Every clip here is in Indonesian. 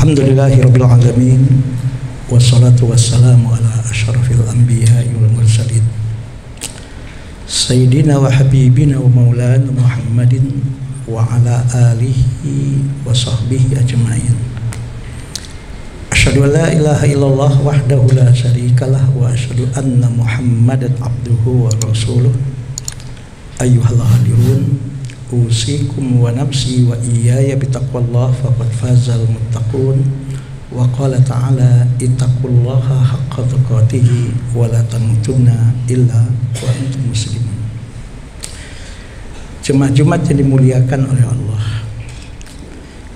Alhamdulillahirabbil alamin wassalatu wassalamu ala asyrafil anbiya'i wal mursalin sayyidina wa habibina wa maulana Muhammadin wa ala alihi wa sahbihi ajma'in. Asyhadu an la ilaha illallah wahdahu la syarikalah wa asyhadu anna Muhammadan abduhu wa rasuluh. Ayyuhal hadirun, usikum wa nafsi wa iyaya bitaqwallah faqad fazal muttaqun. Wa qala ta'ala ittaqullaha haqqa tuqatih wa la tamutunna illa wa antum muslimun. Jemaah Jumat yang dimuliakan oleh Allah,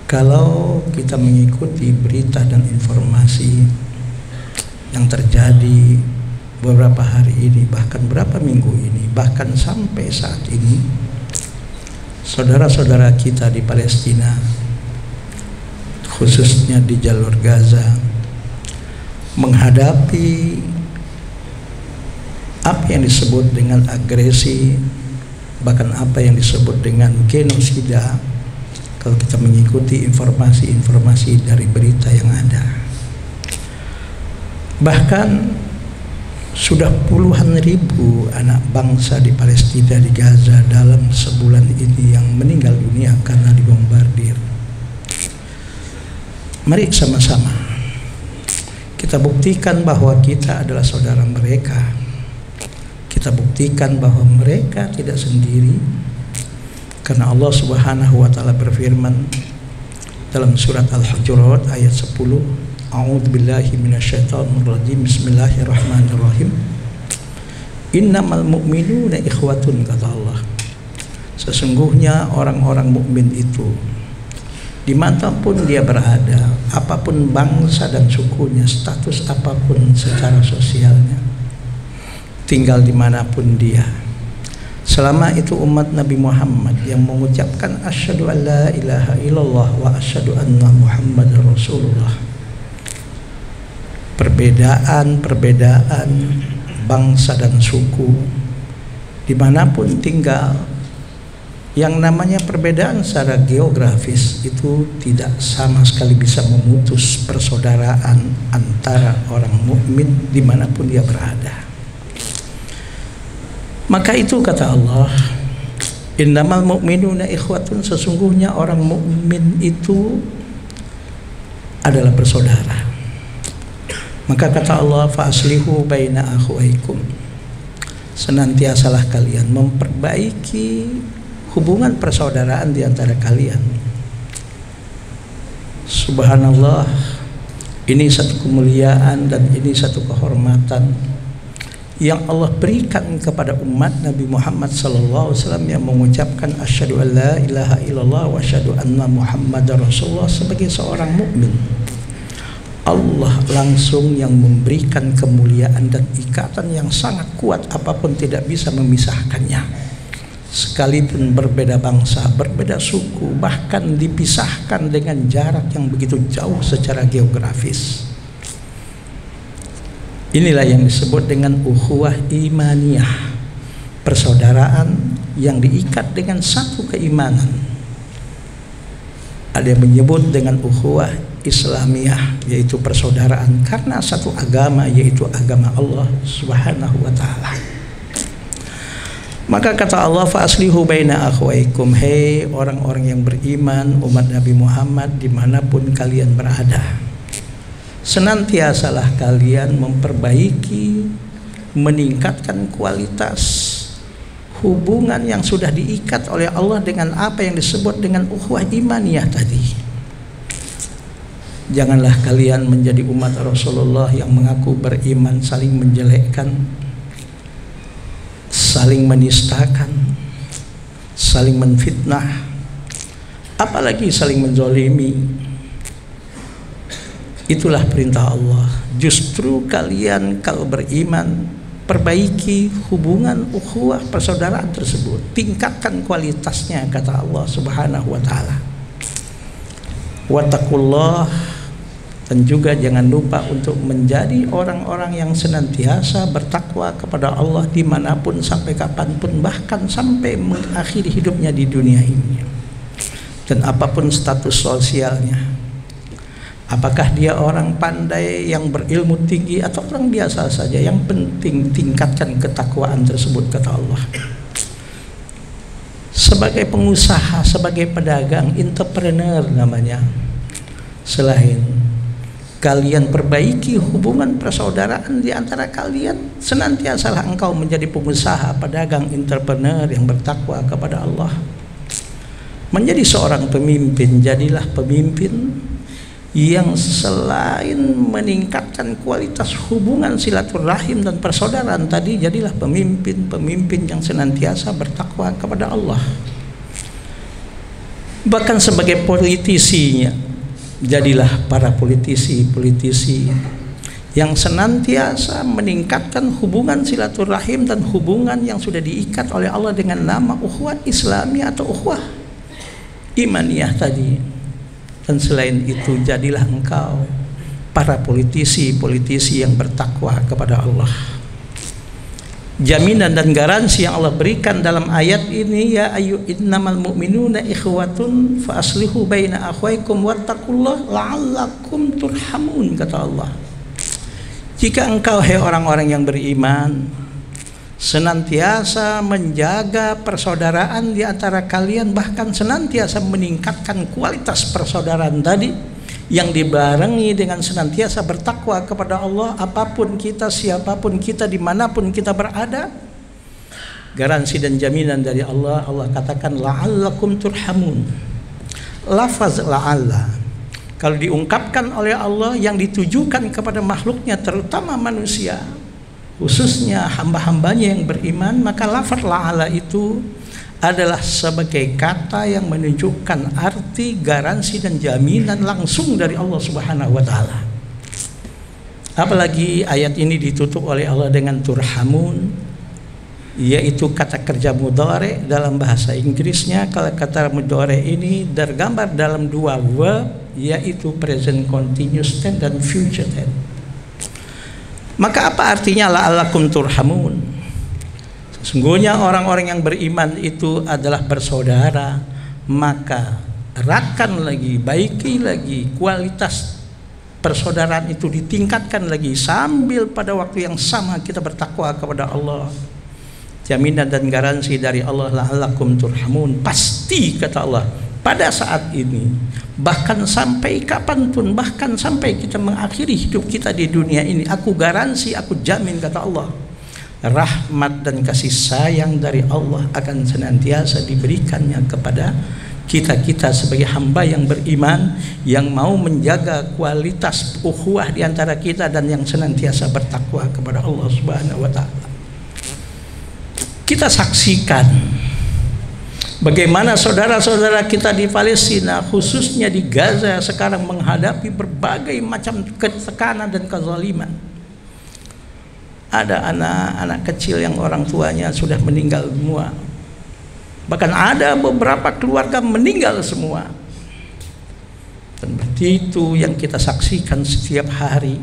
kalau kita mengikuti berita dan informasi yang terjadi beberapa hari ini, bahkan beberapa minggu ini, bahkan sampai saat ini, saudara-saudara kita di Palestina, khususnya di jalur Gaza, menghadapi apa yang disebut dengan agresi, bahkan apa yang disebut dengan genosida, kalau kita mengikuti informasi-informasi dari berita yang ada. Bahkan sudah puluhan ribu anak bangsa di Palestina, di Gaza dalam sebulan ini yang meninggal dunia karena dibombardir. Mari sama-sama kita buktikan bahwa kita adalah saudara mereka. Kita buktikan bahwa mereka tidak sendiri, karena Allah Subhanahu wa taala berfirman dalam surat Al-Hujurat ayat 10, A'udzubillahi minasyaitonir rajim. Bismillahirrahmanirrahim. Innamal mu'minuna ikhwatun, kata Allah. Sesungguhnya orang-orang mukmin itu dimanapun dia berada, apapun bangsa dan sukunya, status apapun secara sosialnya, tinggal dimanapun dia, selama itu umat Nabi Muhammad yang mengucapkan asyhadu an la ilaha illallah wa asyhadu anna Muhammadar Rasulullah. Perbedaan bangsa dan suku dimanapun tinggal, yang namanya perbedaan secara geografis itu tidak sama sekali bisa memutus persaudaraan antara orang mukmin dimanapun dia berada. Maka itu kata Allah, innamal mu'minuna ikhwatun, sesungguhnya orang mukmin itu adalah bersaudara. Maka kata Allah, fa aslihu baina akhwaikum, senantiasalah kalian memperbaiki hubungan persaudaraan di antara kalian. Subhanallah, ini satu kemuliaan dan ini satu kehormatan yang Allah berikan kepada umat Nabi Muhammad SAW yang mengucapkan asyhadu an la ilaha illallah wa asyhadu anna Muhammadar Rasulullah sebagai seorang mukmin. Allah langsung yang memberikan kemuliaan dan ikatan yang sangat kuat, apapun tidak bisa memisahkannya. Sekalipun berbeda bangsa, berbeda suku, bahkan dipisahkan dengan jarak yang begitu jauh secara geografis. Inilah yang disebut dengan ukhuwah imaniyah, persaudaraan yang diikat dengan satu keimanan. Ada yang menyebut dengan ukhuwah islamiyah, yaitu persaudaraan karena satu agama, yaitu agama Allah Subhanahu wa taala. Maka kata Allah, fa aslihu baina akhwaikum, hei orang-orang yang beriman, umat Nabi Muhammad dimanapun kalian berada, senantiasalah kalian memperbaiki, meningkatkan kualitas hubungan yang sudah diikat oleh Allah dengan apa yang disebut dengan ukhuwah imaniyah tadi. Janganlah kalian menjadi umat Rasulullah yang mengaku beriman saling menjelekkan, saling menistakan, saling menfitnah, apalagi saling menzalimi. Itulah perintah Allah. Justru kalian kalau beriman, perbaiki hubungan ukhuwah persaudaraan tersebut, tingkatkan kualitasnya, kata Allah Subhanahu wa taala. Wattaqullah, dan juga jangan lupa untuk menjadi orang-orang yang senantiasa bertakwa kepada Allah dimanapun, sampai kapanpun, bahkan sampai mengakhiri hidupnya di dunia ini. Dan apapun status sosialnya, Apakah dia orang pandai yang berilmu tinggi atau orang biasa saja, yang penting tingkatkan ketakwaan tersebut, kata Allah. Sebagai pengusaha, sebagai pedagang, entrepreneur namanya, selain kalian perbaiki hubungan persaudaraan di antara kalian, senantiasalah engkau menjadi pengusaha, pedagang, entrepreneur yang bertakwa kepada Allah. Menjadi seorang pemimpin, jadilah pemimpin yang selain meningkatkan kualitas hubungan silaturahim dan persaudaraan tadi, jadilah pemimpin yang senantiasa bertakwa kepada Allah. Bahkan sebagai politisinya, jadilah para politisi yang senantiasa meningkatkan hubungan silaturahim dan hubungan yang sudah diikat oleh Allah dengan nama ukhuwah Islamiyah atau ukhuwah imaniyah tadi. Dan selain itu, jadilah engkau para politisi yang bertakwa kepada Allah. Jaminan dan garansi yang Allah berikan dalam ayat ini, ya innamal mu'minuna ikhwatun fa aslihu baina akhwaikum wattaqullaha la'allakum turhamun, kata Allah. Jika engkau, hai orang-orang yang beriman, senantiasa menjaga persaudaraan di antara kalian, bahkan senantiasa meningkatkan kualitas persaudaraan tadi yang dibarengi dengan senantiasa bertakwa kepada Allah, apapun kita, siapapun kita, dimanapun kita berada, garansi dan jaminan dari Allah. Allah katakan la'allakum turhamun. Lafaz la'alla kalau diungkapkan oleh Allah yang ditujukan kepada makhluknya, terutama manusia, khususnya hamba-hambanya yang beriman, maka lafaz la'ala itu adalah sebagai kata yang menunjukkan arti garansi dan jaminan langsung dari Allah Subhanahu wa taala. Apalagi ayat ini ditutup oleh Allah dengan turhamun, yaitu kata kerja mudhari dalam bahasa Inggrisnya. Kalau kata mudhari ini tergambar dalam dua verb, yaitu present continuous tense dan future tense. Maka apa artinya la'allakum turhamun? Sesungguhnya orang-orang yang beriman itu adalah bersaudara, maka eratkan lagi, baiki lagi kualitas persaudaraan itu, ditingkatkan lagi, sambil pada waktu yang sama kita bertakwa kepada Allah. Jaminan dan garansi dari Allah la'allakum turhamun, pasti, kata Allah, pada saat ini, bahkan sampai kapanpun, bahkan sampai kita mengakhiri hidup kita di dunia ini, aku garansi, aku jamin, kata Allah, rahmat dan kasih sayang dari Allah akan senantiasa diberikannya kepada kita sebagai hamba yang beriman, yang mau menjaga kualitas ukhuwah di antara kita dan yang senantiasa bertakwa kepada Allah Subhanahu wa taala. Kita saksikan bagaimana saudara-saudara kita di Palestina, khususnya di Gaza, sekarang menghadapi berbagai macam ketekanan dan kezaliman. Ada anak-anak kecil yang orang tuanya sudah meninggal semua. Bahkan ada beberapa keluarga meninggal semua. Dan begitu yang kita saksikan setiap hari.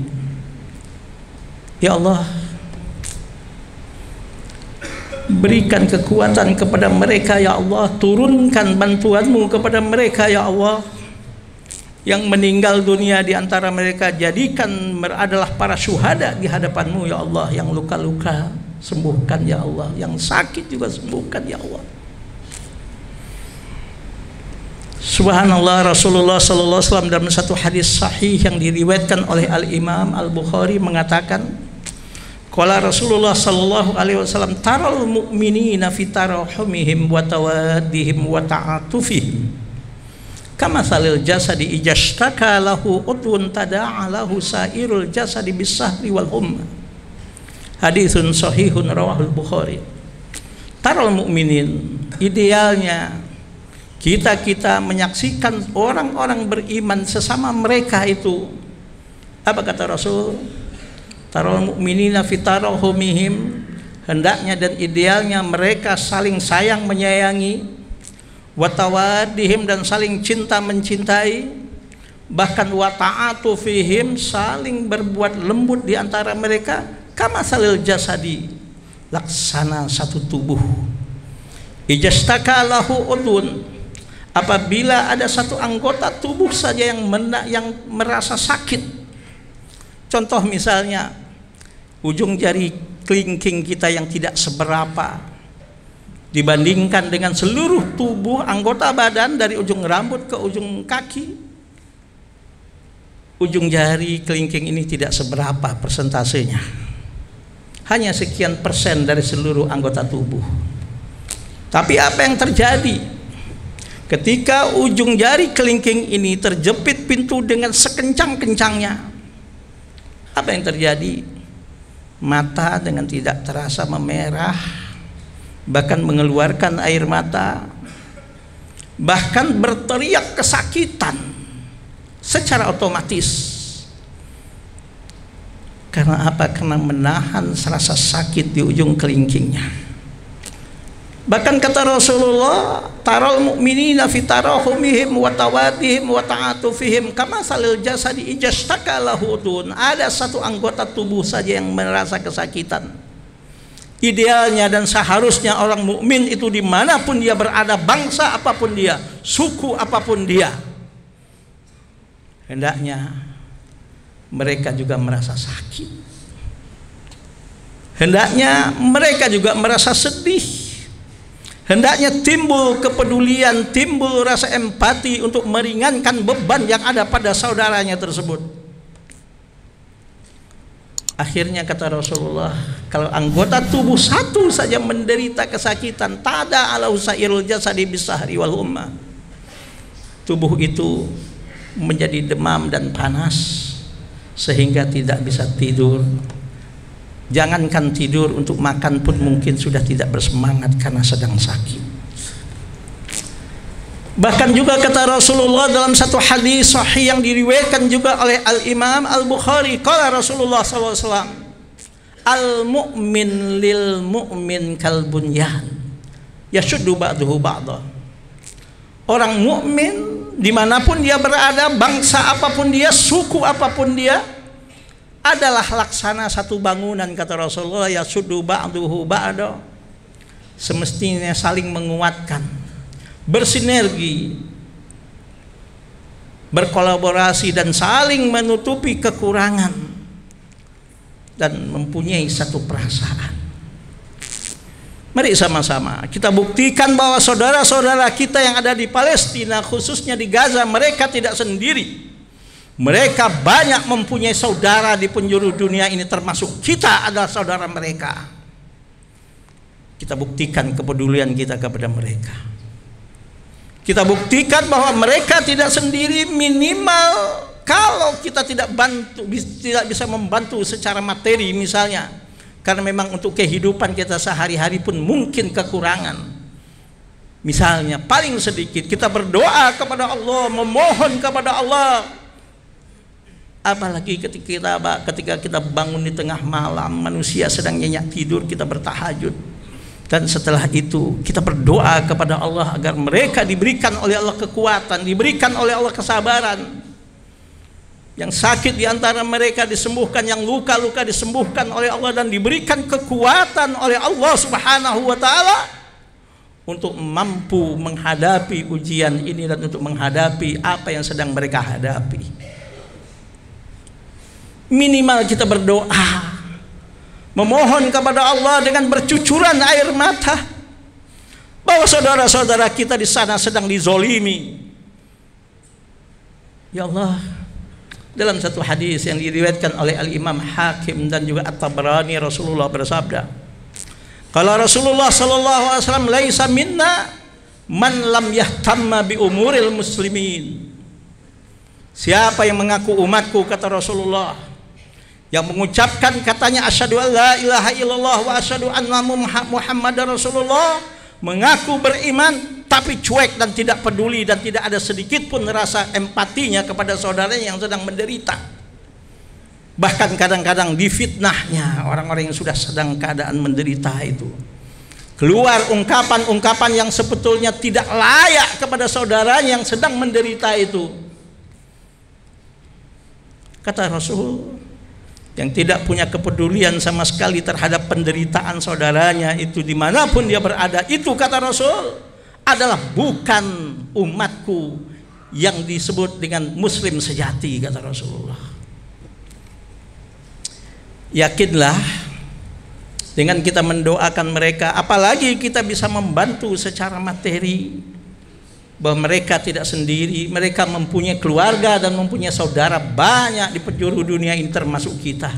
Ya Allah, berikan kekuatan kepada mereka, ya Allah. Turunkan bantuan-Mu kepada mereka, ya Allah. Yang meninggal dunia di antara mereka, jadikan adalah para syuhada di hadapan-Mu, ya Allah. Yang luka-luka sembuhkan, ya Allah. Yang sakit juga sembuhkan, ya Allah. Subhanallah, Rasulullah sallallahu alaihi wasallam dalam satu hadis sahih yang diriwayatkan oleh Al-Imam Al-Bukhari mengatakan, qala Rasulullah sallallahu alaihi wasallam, taral mu'minina fi tarahumihim wa tawaddihim wa ta'atufihim kama salil jasadi ijashtaka lahu udwun tada'a lahu sairul jasadi bisahri wal humma. Haditsun sahihun rawahul Bukhari. Taral mu'minin, idealnya kita menyaksikan orang-orang beriman sesama mereka itu. Apa kata Rasul? Taral mu'minina fi tarahumihim, hendaknya dan idealnya mereka saling sayang menyayangi, wa tawaddihim, dan saling cinta mencintai, bahkan wa ta'atu fihim, saling berbuat lembut di antara mereka, kama salil jasadi, laksana satu tubuh, ijastaka lahu udun, apabila ada satu anggota tubuh saja yang merasa sakit. Contoh misalnya ujung jari kelingking kita yang tidak seberapa dibandingkan dengan seluruh tubuh anggota badan dari ujung rambut ke ujung kaki. Ujung jari kelingking ini tidak seberapa persentasenya, hanya sekian persen dari seluruh anggota tubuh. Tapi apa yang terjadi ketika ujung jari kelingking ini terjepit pintu dengan sekencang-kencangnya? Apa yang terjadi? Mata dengan tidak terasa memerah, bahkan mengeluarkan air mata, bahkan berteriak kesakitan secara otomatis. Karena apa? Karena menahan rasa sakit di ujung kelingkingnya. Bahkan kata Rasulullah, taral mu'minina fi tarahumihim wa tawadihim wa ta'atufihim kama salil jasadi ijastaka lahudun. Ada satu anggota tubuh saja yang merasa kesakitan. Idealnya dan seharusnya orang mukmin itu dimanapun dia berada, bangsa apapun dia, suku apapun dia, hendaknya mereka juga merasa sakit. Hendaknya mereka juga merasa sedih. Hendaknya timbul kepedulian, timbul rasa empati untuk meringankan beban yang ada pada saudaranya tersebut. Akhirnya kata Rasulullah, kalau anggota tubuh satu saja menderita kesakitan, tada ala usairul jasadi bisahri wal humma, tubuh itu menjadi demam dan panas sehingga tidak bisa tidur. Jangankan tidur, untuk makan pun mungkin sudah tidak bersemangat karena sedang sakit. Bahkan juga kata Rasulullah dalam satu hadis sahih yang diriwayatkan juga oleh Al-Imam Al-Bukhari, qala Rasulullah SAW, al-mu'min lil mu'min kal bunyan yashuddu ba'duhu ba'da. Orang mukmin dimanapun dia berada, bangsa apapun dia, suku apapun dia, adalah laksana satu bangunan, kata Rasulullah, yashuddu ba'duhu ba'da. Semestinya saling menguatkan, bersinergi, berkolaborasi dan saling menutupi kekurangan dan mempunyai satu perasaan. Mari sama-sama kita buktikan bahwa saudara-saudara kita yang ada di Palestina, khususnya di Gaza, mereka tidak sendiri. Mereka banyak mempunyai saudara di penjuru dunia ini, termasuk kita adalah saudara mereka. Kita buktikan kepedulian kita kepada mereka. Kita buktikan bahwa mereka tidak sendiri, minimal kalau kita tidak bisa membantu secara materi misalnya, karena memang untuk kehidupan kita sehari-hari pun mungkin kekurangan. Misalnya paling sedikit kita berdoa kepada Allah, memohon kepada Allah. Apalagi ketika kita bangun di tengah malam, manusia sedang nyenyak tidur, kita bertahajud, dan setelah itu kita berdoa kepada Allah agar mereka diberikan oleh Allah kekuatan, diberikan oleh Allah kesabaran. Yang sakit di antara mereka disembuhkan, yang luka-luka disembuhkan oleh Allah dan diberikan kekuatan oleh Allah Subhanahu wa taala untuk mampu menghadapi ujian ini dan untuk menghadapi apa yang sedang mereka hadapi. Minimal kita berdoa, memohon kepada Allah dengan bercucuran air mata bahwa saudara-saudara kita di sana sedang dizolimi. Ya Allah, dalam satu hadis yang diriwayatkan oleh Al-Imam Hakim dan juga At-Tabrani, Rasulullah bersabda, kalau Rasulullah sallallahu alaihi wasallam, laisa minna man lam yahtamma bi umuril muslimin. Siapa yang mengaku umatku, kata Rasulullah, yang mengucapkan katanya asyhadu an la ilaha illallah wa asyhadu anna muhammadar rasulullah, mengaku beriman tapi cuek dan tidak peduli dan tidak ada sedikit pun rasa empatinya kepada saudaranya yang sedang menderita. Bahkan kadang-kadang difitnahnya orang-orang yang sudah sedang keadaan menderita itu, keluar ungkapan-ungkapan yang sebetulnya tidak layak kepada saudaranya yang sedang menderita itu. Kata Rasul, yang tidak punya kepedulian sama sekali terhadap penderitaan saudaranya itu dimanapun dia berada, itu kata Rasul adalah bukan umat mengaku yang disebut dengan muslim sejati, kata Rasulullah. Yakinlah dengan kita mendoakan mereka, apalagi kita bisa membantu secara materi, bahwa mereka tidak sendiri, mereka mempunyai keluarga dan mempunyai saudara banyak di penjuru dunia ini termasuk kita.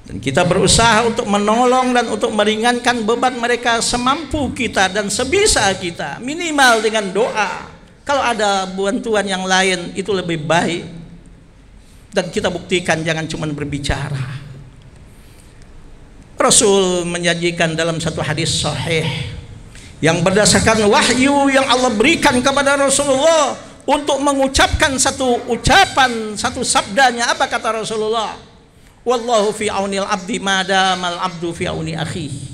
Dan kita berusaha untuk menolong dan untuk meringankan beban mereka semampu kita dan sebisa kita, minimal dengan doa. Kalau ada bantuan yang lain itu lebih baik. Dan kita buktikan jangan cuma berbicara. Rasul menjanjikan dalam satu hadis sahih yang berdasarkan wahyu yang Allah berikan kepada Rasulullah untuk mengucapkan satu ucapan, satu sabdanya. Apa kata Rasulullah? Wallahu fi aunil abdi madamal abdu fi auni akhihi.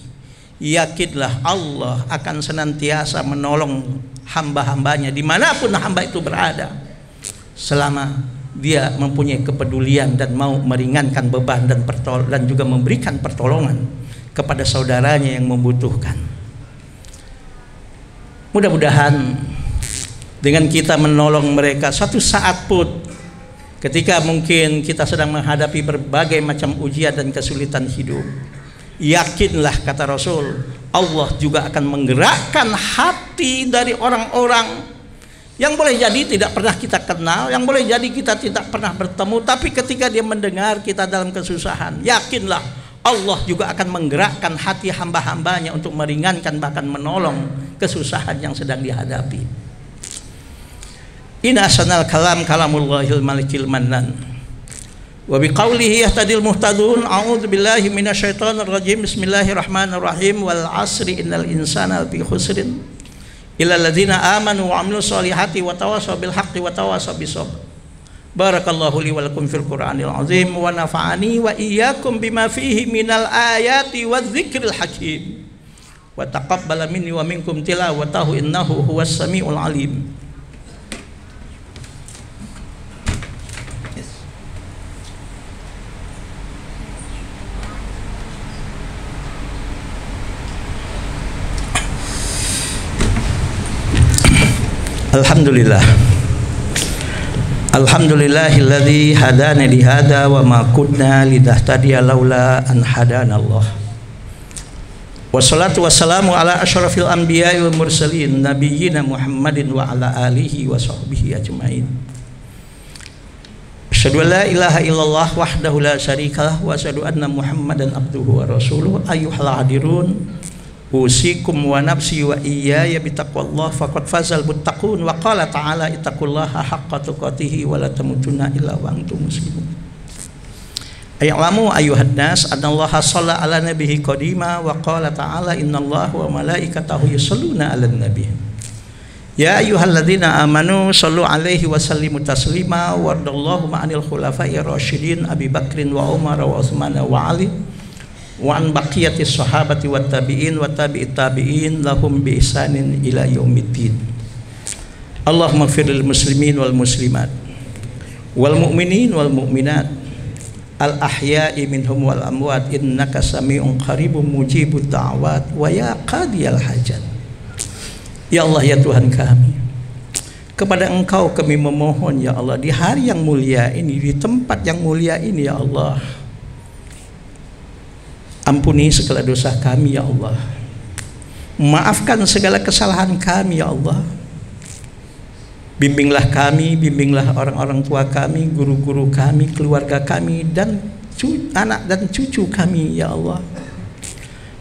Yakinlah Allah akan senantiasa menolong hamba-hambanya dimanapun hamba itu berada, selama dia mempunyai kepedulian dan mau meringankan beban dan juga memberikan pertolongan kepada saudaranya yang membutuhkan. Mudah-mudahan dengan kita menolong mereka, suatu saat pun ketika mungkin kita sedang menghadapi berbagai macam ujian dan kesulitan hidup, yakinlah, kata Rasul, Allah juga akan menggerakkan hati dari orang-orang yang boleh jadi tidak pernah kita kenal, yang boleh jadi kita tidak pernah bertemu, tapi ketika dia mendengar kita dalam kesusahan, yakinlah Allah juga akan menggerakkan hati hamba-hambanya untuk meringankan bahkan menolong kesusahan yang sedang dihadapi. Inna asanal kalam kalamullahil malikil mannan wa biqaulihi yahtadil muhtadun. A'udzu billahi minasyaitonir rajim. Bismillahirrahmanirrahim. Wal 'asri innal insana lafi khusrin illal ladzina amanu wa 'amilus solihati wa tawassaw bil haqqi wa tawassaw bis sabr. Barakallahu li wa lakum fil Qur'anil azim wa nafa'ani wa iyyakum bima fihi minal ayati wadh-dzikril hakim. Wa taqabbala minni wa minkum tilawatahu innahu huwas samiul alim. Alhamdulillah. Alhamdulillahilladzi hadana li hada wa ma kunna linahtadiya laula an hadanallah. Wassalatu wassalamu ala asyrafil anbiya'i wal mursalin nabiyyina Muhammadin wa ala alihi wa sahbihi ajmain. Asyhadu an la ilaha illallah wahdahu la syarikalah wa asyhadu anna Muhammadan abduhu wa rasuluh. Ayyuhal hadirun, usikum wa nafsi wa iyaya bitaqwallah faqad fazal muttaqun. Wa qala ta'ala ittaqullaha haqqa tuqatih wa la tamutunna illa wa antum muslimun. Ayalamu ayuhan nas anallaha shalla ala nabihi qadima wa qala ta'ala innallaha wa malaikatahu yusholluna 'alan nabi. Ya ayyuhalladzina amanu shallu 'alaihi wa sallimu taslima wardallahu ma'anil khulafa'ir rasyidin Abi Bakrin wa Umar wa Utsman wa Ali wa an baqiyatis sahabati wat tabi'in wa tabi'it tabi'in lahum bi ihsanin ila yaumiddin. Allahumma ighfir lil muslimin wal muslimat wal mu'minin wal mu'minat al ahya'i minhum wal amwat innaka sami'un qaribun mujibud da'wat wa ya qadiyal hajat. Ya Allah, ya Tuhan kami, kepada Engkau kami memohon ya Allah di hari yang mulia ini, di tempat yang mulia ini ya Allah. Ampuni segala dosa kami ya Allah. Maafkan segala kesalahan kami ya Allah. Bimbinglah kami, bimbinglah orang-orang tua kami, guru-guru kami, keluarga kami, dan anak dan cucu kami ya Allah.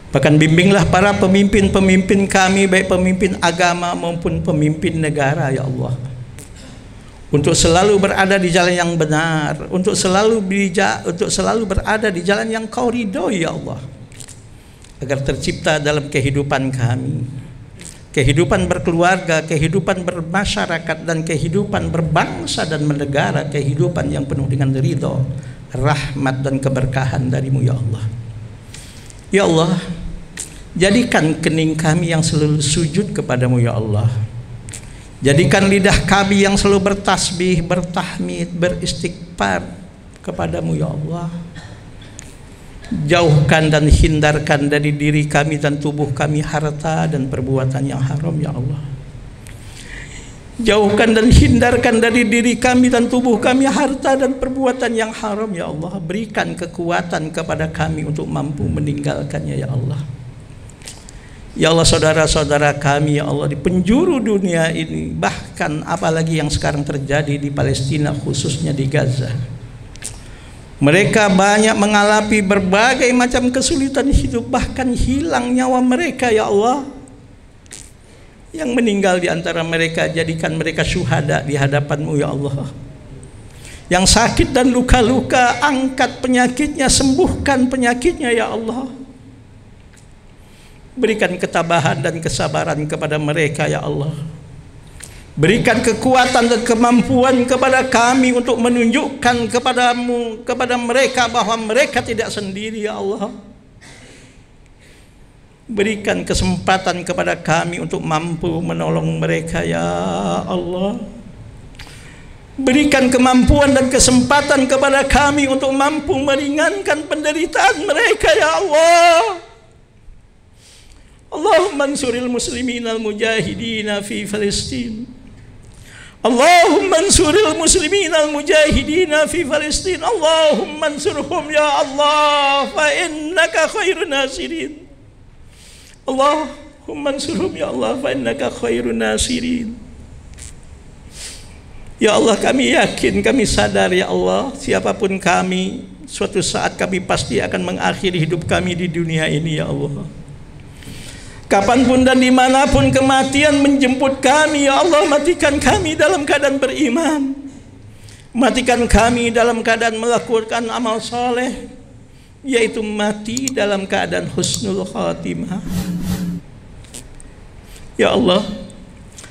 Bahkan bimbinglah para pemimpin-pemimpin kami, baik pemimpin agama maupun pemimpin negara ya Allah, untuk selalu berada di jalan yang benar, untuk selalu berada di jalan yang Kau ridhoi ya Allah, agar tercipta dalam kehidupan kami, kehidupan berkeluarga, kehidupan bermasyarakat, dan kehidupan berbangsa dan bernegara, kehidupan yang penuh dengan ridho, rahmat dan keberkahan dari-Mu ya Allah. Ya Allah, jadikan kening kami yang selalu sujud kepadamu ya Allah. Jadikan lidah kami yang selalu bertasbih, bertahmid, beristighfar kepadamu ya Allah. Jauhkan dan hindarkan dari diri kami dan tubuh kami harta dan perbuatan yang haram ya Allah. Jauhkan dan hindarkan dari diri kami dan tubuh kami harta dan perbuatan yang haram ya Allah. Berikan kekuatan kepada kami untuk mampu meninggalkannya ya Allah. Ya Allah, saudara-saudara kami ya Allah di penjuru dunia ini, bahkan apalagi yang sekarang terjadi di Palestina, khususnya di Gaza, mereka banyak mengalami berbagai macam kesulitan hidup, bahkan hilang nyawa mereka ya Allah. Yang meninggal di antara mereka, jadikan mereka syuhada di hadapan-Mu ya Allah. Yang sakit dan luka-luka, angkat penyakitnya, sembuhkan penyakitnya ya Allah. Berikan ketabahan dan kesabaran kepada mereka ya Allah. Berikan kekuatan dan kemampuan kepada kami untuk menunjukkan kepada mereka bahwa mereka tidak sendiri ya Allah. Berikan kesempatan kepada kami untuk mampu menolong mereka ya Allah. Berikan kemampuan dan kesempatan kepada kami untuk mampu meringankan penderitaan mereka ya Allah. Allahumma ansuril muslimin al-mujahidina fi Palestin. Allahumma ansuril muslimin al-mujahidina fi Palestin. Allahumma ansurhum ya Allah, fa innaka khairun nasirin. Allahumma ansurhum ya Allah, fa innaka khairun nasirin. Ya Allah, kami yakin, kami sadar ya Allah, siapapun kami, suatu saat kami pasti akan mengakhiri hidup kami di dunia ini ya Allah. Kapanpun dan dimanapun kematian menjemput kami ya Allah, matikan kami dalam keadaan beriman. Matikan kami dalam keadaan melakukan amal soleh, yaitu mati dalam keadaan husnul khatimah. Ya Allah,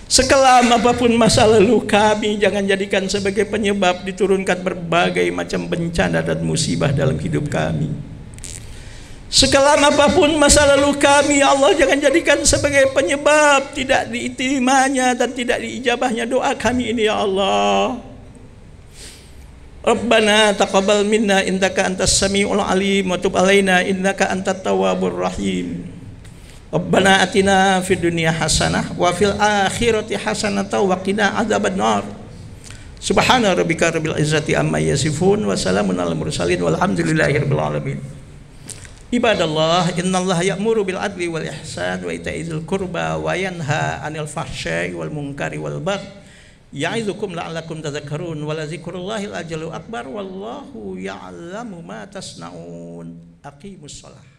sekelam apapun masa lalu kami, jangan jadikan sebagai penyebab diturunkan berbagai macam bencana dan musibah dalam hidup kami. Sekelam apapun masa lalu kami, ya Allah, jangan jadikan sebagai penyebab tidak diterimanya dan tidak diijabahnya doa kami ini ya Allah. Rabbana taqabbal minna innaka antas samiul alim wa tub alaina innaka antat tawwabur rahim. Rabbana atina fid dunya hasanah wa fil akhirati hasanah wa qina adzabannar. Subhana rabbika rabbil izzati amma yasifun wa salamun alal mursalin walhamdulillahirabbil alamin. Ibadallah, innallaha ya'muru bil adli wal ihsan wa itaizil qurba wa yanha 'anil fahsya'i wal munkari wal baghi ya'izukum la'allakum tadhakkarun wa la dzikrullahil ajalu akbar wallahu ya'lamu ma tasna'un. Aqimus shalah.